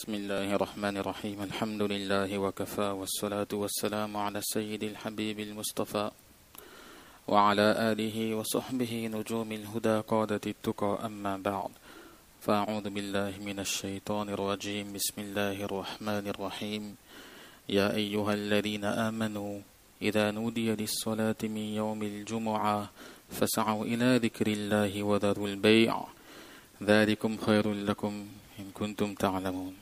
بسم الله الرحمن الرحيم الحمد لله وكفى والصلاة والسلام على السيد الحبيب المصطفى وعلى آله وصحبه نجوم الهدى قادة التقى أما بعد فأعوذ بالله من الشيطان الرجيم بسم الله الرحمن الرحيم يا أيها الذين آمنوا إذا نودي للصلاة من يوم الجمعة فاسعوا إلى ذكر الله وذروا البيع ذلكم خير لكم إن كنتم تعلمون.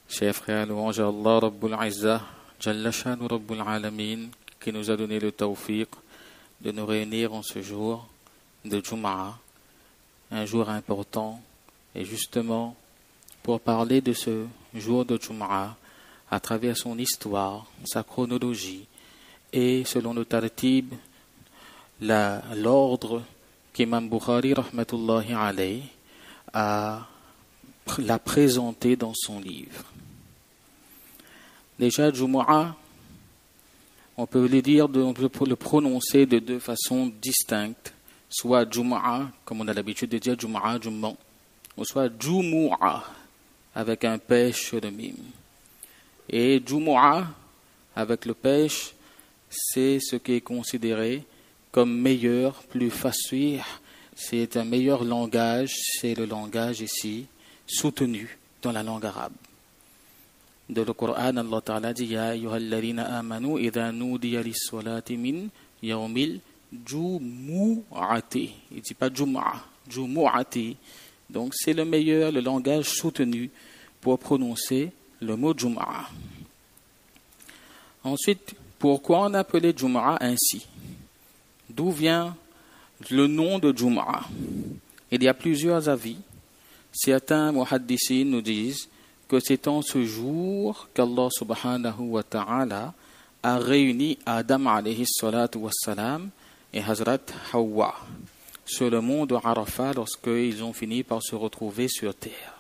Chers frères, louange à Allah Rabbul Izzah, Jalla Shanu Rabbul Alamin, qui nous a donné le tawfiq de nous réunir en ce jour de Jum'ah, un jour important, et justement pour parler de ce jour de Jum'ah à travers son histoire, sa chronologie et selon le tartib, l'ordre qu'Imam Bukhari rahmatullahi alayhi l'a présenté dans son livre. Déjà, Jumu'ah, on peut le prononcer de deux façons distinctes, soit Jumu'ah, comme on a l'habitude de dire Jumu'ah, Jum'ah, ou soit Jumu'ah, avec un pêche sur le mime. Et Jumu'ah, avec le pêche, c'est ce qui est considéré comme meilleur, plus facile. C'est un meilleur langage, c'est le langage ici soutenu dans la langue arabe. Dans le Coran, Allah Ta'ala dit Ya ayyuhalladhina amanu idha nudiya lis-salati min yawmil jumu'ati. Il ne dit pas jumu'ah, jumu'ati. Donc c'est le meilleur, le langage soutenu pour prononcer le mot jumu'ah. Ensuite, pourquoi on appelait jumu'ah ainsi? D'où vient le nom de Jum'ah? Il y a plusieurs avis. Certains muhaddisins nous disent que c'est en ce jour qu'Allah subhanahu wa ta'ala a réuni Adam alayhi salatu wassalam et Hazrat Hawa sur le mont de Arafat lorsqu'ils ont fini par se retrouver sur terre.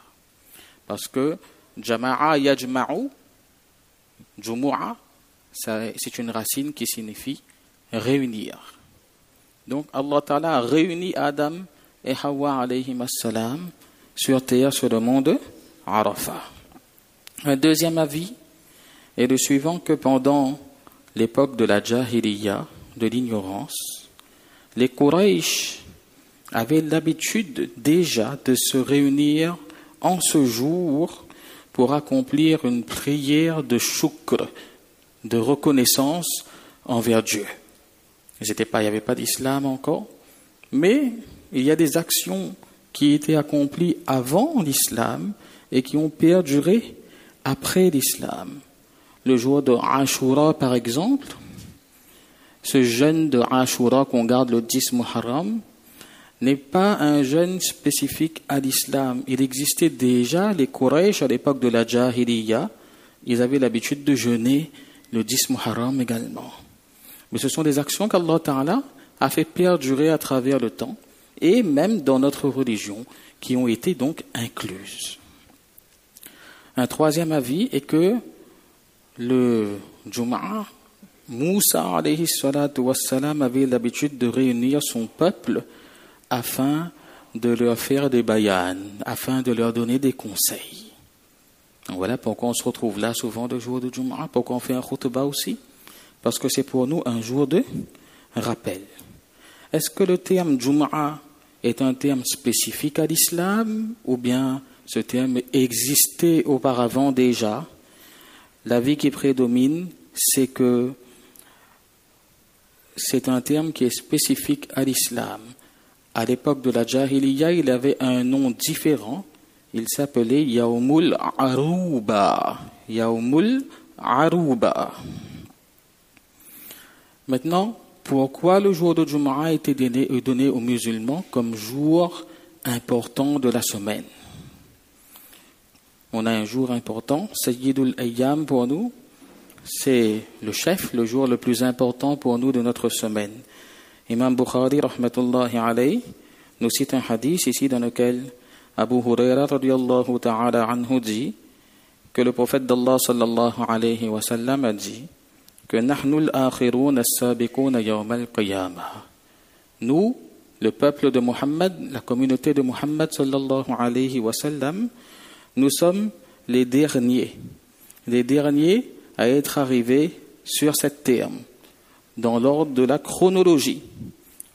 Parce que Jama'a yajma'u, Jumu'ah, c'est une racine qui signifie réunir. Donc Allah Ta'ala a réuni Adam et Hawa alayhim as-salam sur terre, sur le mont de Arafat. Un deuxième avis est le suivant, que pendant l'époque de la Jahiliya, de l'ignorance, les Quraysh avaient l'habitude déjà de se réunir en ce jour pour accomplir une prière de shukr, de reconnaissance envers Dieu. Il n'y avait pas d'islam encore, mais il y a des actions qui étaient accomplies avant l'islam et qui ont perduré après l'islam. Le jour de Ashura, par exemple, ce jeûne de Ashura qu'on garde le 10 Muharram, n'est pas un jeûne spécifique à l'islam. Il existait déjà, les Quraysh à l'époque de la Jahiliya, ils avaient l'habitude de jeûner le 10 Muharram également. Mais ce sont des actions qu'Allah Ta'ala a fait perdurer à travers le temps et même dans notre religion qui ont été donc incluses. Un troisième avis est que le Jum'ah, Moussa alayhi salatu wassalam avait l'habitude de réunir son peuple afin de leur faire des bayans, afin de leur donner des conseils. Donc voilà pourquoi on se retrouve là souvent le jour de Jum'ah, pourquoi on fait un khutbah aussi. Parce que c'est pour nous un jour de rappel. Est-ce que le terme Jum'ah est un terme spécifique à l'islam ou bien ce terme existait auparavant déjà? L'avis qui prédomine, c'est que c'est un terme qui est spécifique à l'islam. À l'époque de la Jahiliya, il avait un nom différent. Il s'appelait Yawmul Aruba. Yawmul Aruba. Maintenant, pourquoi le jour de Jumu'ah a été donné aux musulmans comme jour important de la semaine? On a un jour important, Sayyidul Ayyam pour nous, c'est le chef, le jour le plus important pour nous de notre semaine. Imam Bukhari rahmatullahi alayhi nous cite un hadith ici dans lequel Abu Huraira radiyallahu ta'ala anhu dit que le prophète d'Allah sallallahu alayhi wa sallam a dit que nous, le peuple de Muhammad, la communauté de Muhammad sallallahu alayhi wa sallam, nous sommes les derniers à être arrivés sur cette terre, dans l'ordre de la chronologie.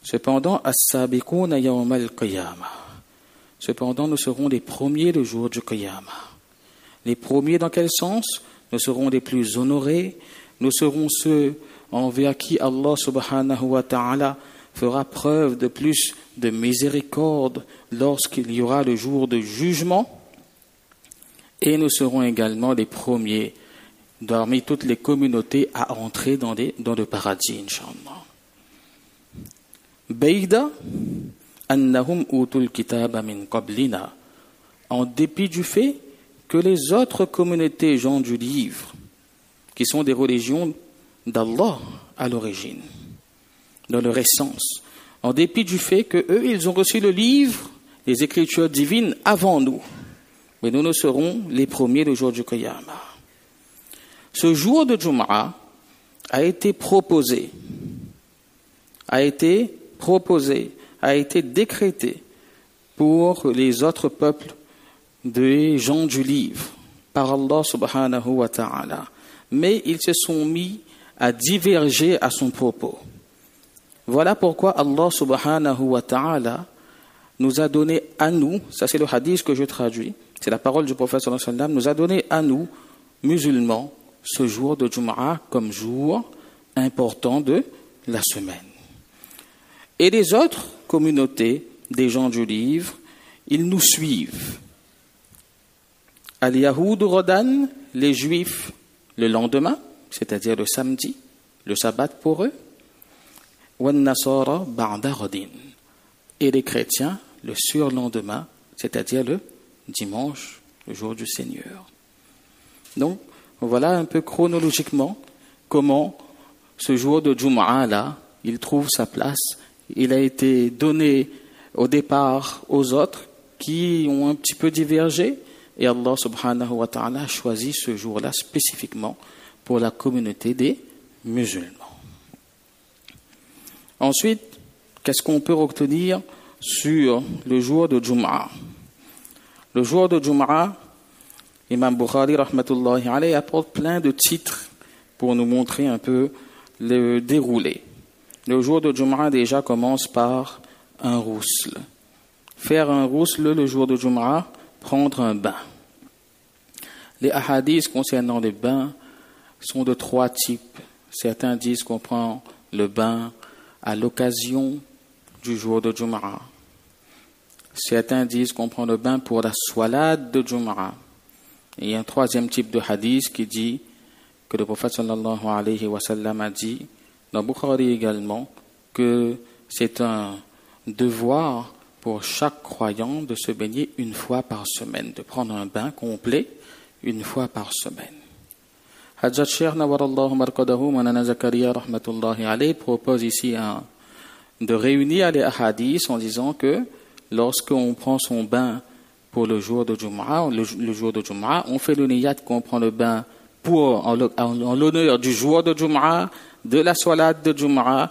Cependant, as-sabiquna yawm al-qiyamah. Cependant, nous serons les premiers le jour du Qiyamah. Les premiers dans quel sens? Nous serons les plus honorés. Nous serons ceux envers qui Allah subhanahu wa ta'ala fera preuve de plus de miséricorde lorsqu'il y aura le jour de jugement. Et nous serons également les premiers parmi toutes les communautés à entrer dans le paradis, Inch'Allah. Bayda annahum utul kitaba min qablina, en dépit du fait que les autres communautés gens du livre, qui sont des religions d'Allah à l'origine, dans leur essence, en dépit du fait que eux, ils ont reçu le livre, les écritures divines avant nous, mais nous serons les premiers le jour du Qiyamah. Ce jour de Jum'a a été décrété pour les autres peuples des gens du livre par Allah subhanahu wa ta'ala. Mais ils se sont mis à diverger à son propos. Voilà pourquoi Allah subhanahu wa ta'ala nous a donné à nous, ça c'est le hadith que je traduis, c'est la parole du prophète sallallahu alayhi wa sallam, nous a donné à nous, musulmans, ce jour de Jum'a comme jour important de la semaine. Et les autres communautés des gens du livre, ils nous suivent. Al-Yahoud Rodan, les Juifs, le lendemain, c'est-à-dire le samedi, le sabbat pour eux. Wan-Nasara Ba'da Rodin. Et les chrétiens, le surlendemain, c'est-à-dire le dimanche, le jour du Seigneur. Donc, voilà un peu chronologiquement comment ce jour de Jum'a là, il trouve sa place. Il a été donné au départ aux autres qui ont un petit peu divergé et Allah subhanahu wa ta'ala a choisi ce jour-là spécifiquement pour la communauté des musulmans. Ensuite, qu'est-ce qu'on peut retenir sur le jour de Jum'a? Le jour de Jum'a, Imam Bukhari rahmatullahi alayhi apporte plein de titres pour nous montrer un peu le déroulé. Le jour de Jum'a déjà commence par un rousl. Faire un rousl le jour de Jum'a, prendre un bain. Les ahadiths concernant les bains sont de 3 types. Certains disent qu'on prend le bain à l'occasion du jour de Jum'a. Certains disent qu'on prend le bain pour la swalade de Jum'a. Et il y a un 3e type de hadith qui dit que le prophète sallallahu alayhi wa sallam a dit, dans Bukhari également, que c'est un devoir pour chaque croyant de se baigner une fois par semaine, de prendre un bain complet une fois par semaine. Hajjat Cheikh Nawarallahu Marqadahu Manana Zakaria rahmatullahi alayhi propose ici de réunir les hadiths en disant que lorsqu'on prend son bain pour le jour de Jum'a, on fait le niyat qu'on prend le bain en l'honneur du jour de Jum'a, de la salade de Jum'a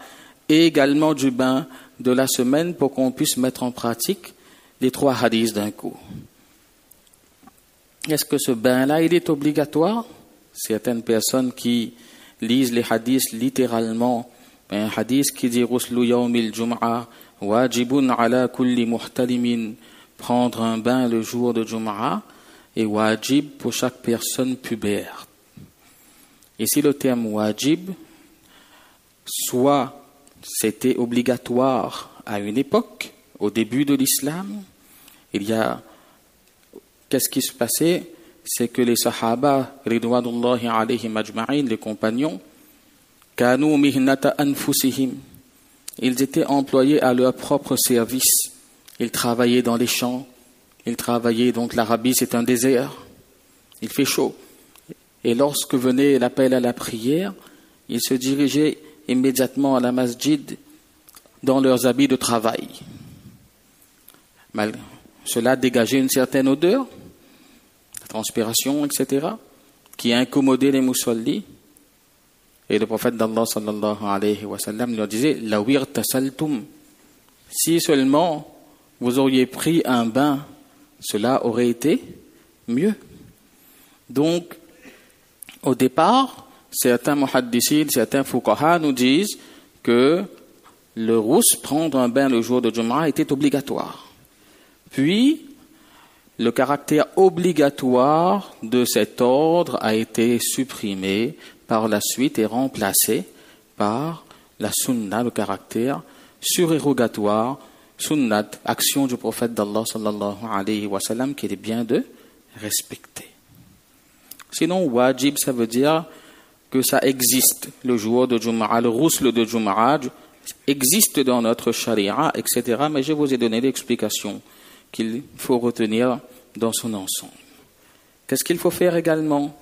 et également du bain de la semaine pour qu'on puisse mettre en pratique les 3 hadiths d'un coup. Est-ce que ce bain-là, il est obligatoire? Certaines personnes qui lisent les hadiths littéralement, un hadith qui dit « Ruslu yawmil Jum'a, wajibun ala kulli muhtalimin » prendre un bain le jour de Jum'a et wajib pour chaque personne pubère. Ici, le terme wajib, soit c'était obligatoire à une époque, au début de l'islam. Qu'est-ce qui se passait? C'est que les sahaba, ridwanullahi alayhim ajma'in, les compagnons, kanu mihnata anfusihim, ils étaient employés à leur propre service. Ils travaillaient dans les champs, donc l'Arabie c'est un désert, il fait chaud. Et lorsque venait l'appel à la prière, ils se dirigeaient immédiatement à la masjid dans leurs habits de travail. Cela dégageait une certaine odeur, la transpiration, etc., qui incommodait les musallis. Et le prophète d'Allah sallallahu alayhi wa sallam leur disait « Lawir tasaltum » si seulement vous auriez pris un bain, cela aurait été mieux. Donc, au départ, certains muhaddisines, certains fuqaha nous disent que le rousse, prendre un bain le jour de Jumu'ah, était obligatoire. Puis, le caractère obligatoire de cet ordre a été supprimé par la suite et remplacé par la sunna, le caractère surérogatoire, sunnat, action du prophète d'Allah sallallahu alayhi wa sallam, qu'il est bien de respecter. Sinon, wajib, ça veut dire que ça existe le jour de Jumu'ah, le rousle de Jumu'ah existe dans notre charia, etc. Mais je vous ai donné l'explication qu'il faut retenir dans son ensemble. Qu'est-ce qu'il faut faire également?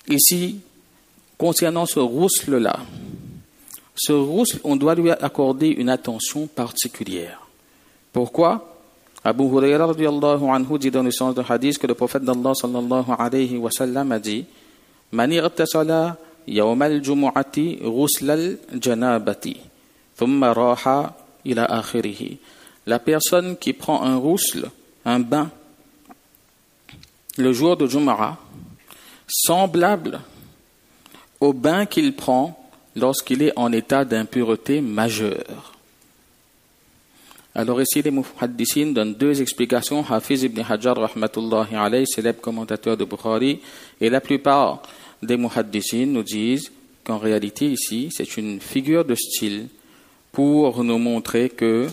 Ici, concernant ce rousle-là, ce rousle, on doit lui accorder une attention particulière. Pourquoi? Abu Hurayra radiyallahu anhu dit dans le sens de hadith que le prophète d'Allah sallallahu alayhi wa sallam a dit Man irtasala yawm al-jumu'ati ghusl al-janabati thumma raha ila akhirih. La personne qui prend un rousle, un bain, le jour de Jumu'ah, semblable au bain qu'il prend lorsqu'il est en état d'impureté majeure. Alors ici, les muhaddisines donnent deux explications. Hafiz ibn Hajar, rahmatullahi alayhi, célèbre commentateur de Bukhari, et la plupart des muhaddisines nous disent qu'en réalité ici, c'est une figure de style pour nous montrer que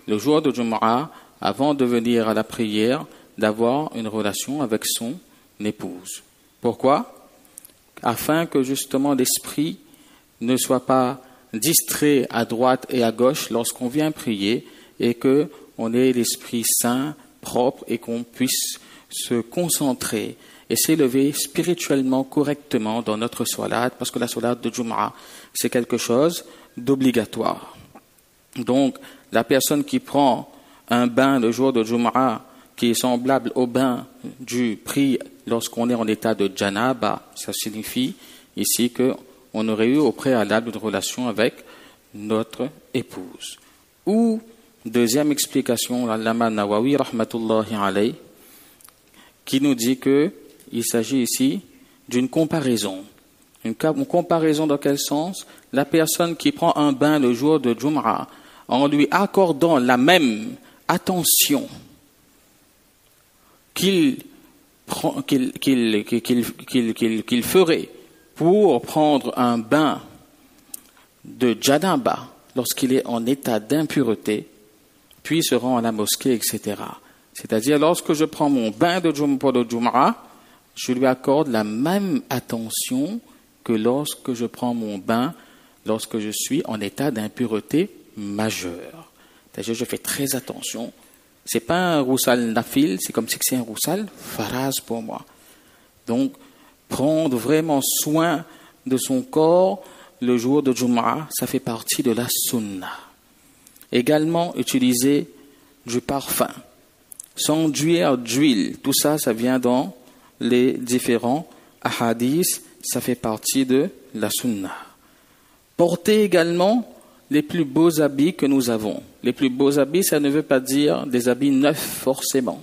le jour de Jumu'ah, avant de venir à la prière, d'avoir une relation avec son épouse. Pourquoi? Afin que justement l'esprit ne soit pas distrait à droite et à gauche lorsqu'on vient prier et que on ait l'esprit sain, propre et qu'on puisse se concentrer et s'élever spirituellement correctement dans notre salat, parce que la salat de Jumu'ah, c'est quelque chose d'obligatoire. Donc, la personne qui prend un bain le jour de Jumu'ah qui est semblable au bain du pris lorsqu'on est en état de janaba, ça signifie ici qu'on aurait eu au préalable une relation avec notre épouse. Ou, deuxième explication, l'allama Nawawi, rahmatullahi alayhi, qui nous dit qu'il s'agit ici d'une comparaison. Une comparaison dans quel sens? La personne qui prend un bain le jour de Jumu'ah, en lui accordant la même attention qu'il ferait pour prendre un bain de janaba lorsqu'il est en état d'impureté, puis se rend à la mosquée, etc. C'est-à-dire, lorsque je prends mon bain de Jumu'ah, je lui accorde la même attention que lorsque je prends mon bain, lorsque je suis en état d'impureté majeure. C'est-à-dire, je fais très attention. C'est pas un roussal nafil, c'est comme si c'est un roussal faraz pour moi. Donc, prendre vraiment soin de son corps le jour de Jumu'ah, ça fait partie de la sunna. Également, utiliser du parfum, s'enduire d'huile, tout ça, ça vient dans les différents ahadiths, ça fait partie de la sunna. Porter également les plus beaux habits que nous avons. Les plus beaux habits, ça ne veut pas dire des habits neufs forcément.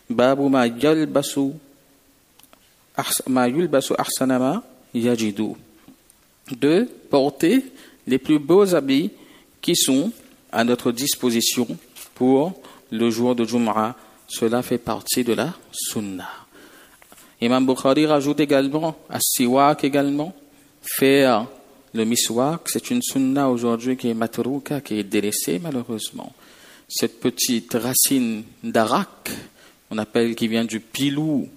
Babu ma yulbasu ahsana ma yajidu. De porter les plus beaux habits qui sont à notre disposition pour le jour de Jumu'ah. Cela fait partie de la sunna. Imam Bukhari rajoute également, as-siwak également, faire le miswak, c'est une sunna aujourd'hui qui est matrouka, qui est délaissée malheureusement. Cette petite racine d'arak, qui vient du pilou,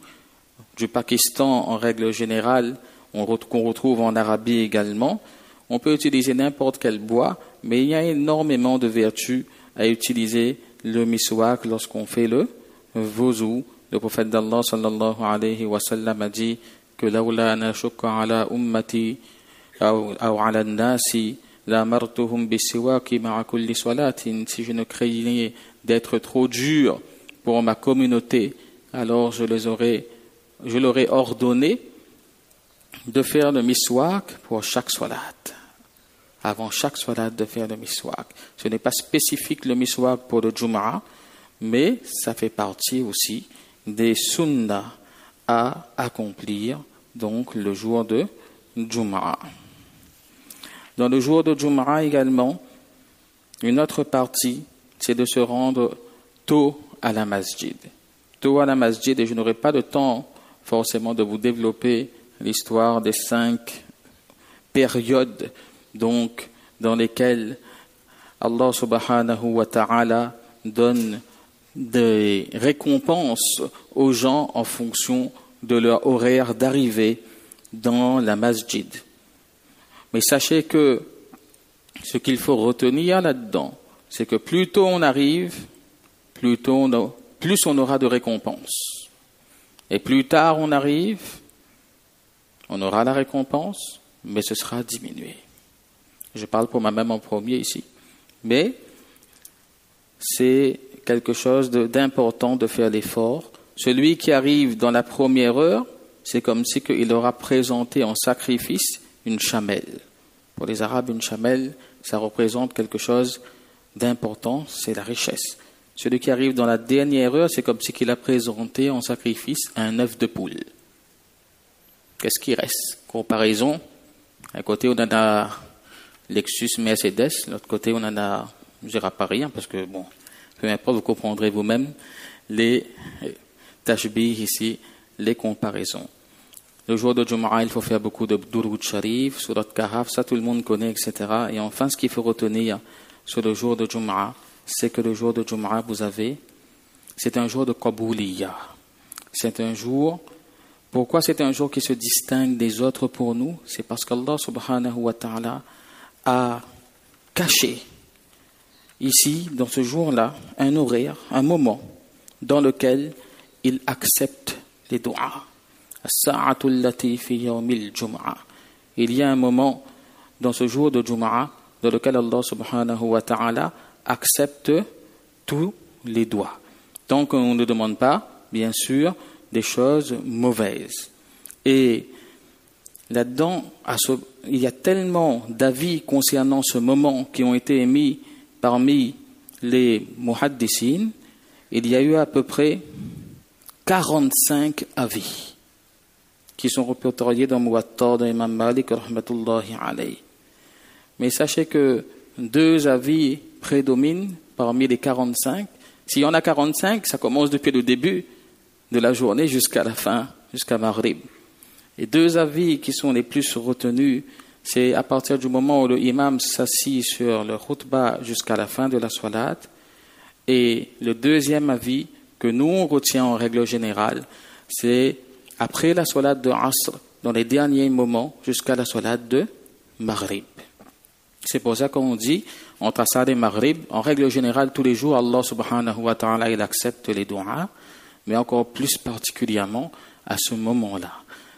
du Pakistan en règle générale, qu'on retrouve en Arabie également. On peut utiliser n'importe quel bois, mais il y a énormément de vertus à utiliser le miswak lorsqu'on fait le wudu. Le prophète d'Allah sallallahu alayhi wa sallam a dit que laoula ana shukka ala ummati ou ala an-nasi la martuhum bisiwaki ma'a kulli salatin. Si je ne craignais d'être trop dur pour ma communauté, alors je leur ai ordonné de faire le miswak pour chaque salat. Avant chaque salat de faire le miswak. Ce n'est pas spécifique le miswak pour le Jumu'ah, mais ça fait partie aussi des sunnahs à accomplir, donc le jour de Jumu'ah. Dans le jour de Jumu'ah également, une autre partie, c'est de se rendre tôt à la masjid. Tôt à la masjid, et je n'aurai pas de temps forcément de vous développer l'histoire des 5 périodes donc dans lesquelles Allah subhanahu wa ta'ala donne des récompenses aux gens en fonction de leur horaire d'arrivée dans la masjid. Mais sachez que ce qu'il faut retenir là-dedans, c'est que plus tôt on arrive, plus on aura de récompenses. Et plus tard on arrive, on aura la récompense, mais ce sera diminué. Je parle pour moi-même en premier ici. Mais c'est quelque chose d'important de faire l'effort. Celui qui arrive dans la première heure, c'est comme si il aura présenté en sacrifice une chamelle. Pour les Arabes, une chamelle, ça représente quelque chose d'important, c'est la richesse. Celui qui arrive dans la dernière heure, c'est comme si il a présenté en sacrifice un œuf de poule. Qu'est-ce qui reste? Comparaison, d'un côté on en a Lexus, Mercedes, de l'autre côté on en a, je dirais pas rien, parce que bon, peu importe, vous comprendrez vous-même les tashbih ici, les comparaisons. Le jour de Jumu'ah, il faut faire beaucoup de Durud Sharif, Surat Kahf, ça tout le monde connaît, etc. Et enfin, ce qu'il faut retenir sur le jour de Jumu'ah, c'est que le jour de Jumu'ah, c'est un jour de Qabouliyah. C'est un jour, pourquoi c'est un jour qui se distingue des autres pour nous? C'est parce qu'Allah subhanahu wa ta'ala a caché ici, dans ce jour-là, un horaire, un moment dans lequel il accepte les du'as. Il y a un moment dans ce jour de Jumu'ah dans lequel Allah subhanahu wa ta'ala accepte tous les doigts. Donc on ne demande pas, bien sûr, des choses mauvaises. Et là-dedans, il y a tellement d'avis concernant ce moment qui ont été émis parmi les muhaddisines. Il y a eu à peu près 45 avis qui sont répertoriés dans Muwatta d'Imam Malik rahmatullahi alayhi. Mais sachez que 2 avis prédominent parmi les 45. S'il y en a 45, ça commence depuis le début de la journée jusqu'à la fin, jusqu'à Maghrib. Et 2 avis qui sont les plus retenus, c'est à partir du moment où le imam s'assit sur le khutbah jusqu'à la fin de la salat. Et le deuxième avis que nous on retient en règle générale, c'est après la salat de Asr, dans les derniers moments, jusqu'à la salat de Maghrib. C'est pour ça qu'on dit, entre Asr et Maghrib, en règle générale, tous les jours, Allah subhanahu wa ta'ala, il accepte les du'as, mais encore plus particulièrement à ce moment-là.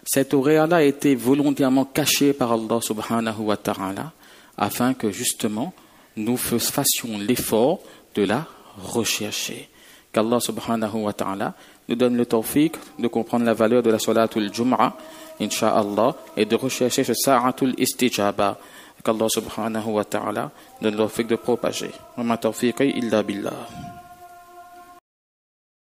Cet horaire-là a été volontairement caché par Allah subhanahu wa ta'ala, afin que justement, nous fassions l'effort de la rechercher. Qu'Allah subhanahu wa ta'ala nous donne le tawfiq de comprendre la valeur de la salatul Jumu'ah, incha'Allah, et de rechercher ce sa'atul istijaba. Qu'Allah subhanahu wa ta'ala donne le tawfiq de propager. Wa ma tawfiqi illa billah.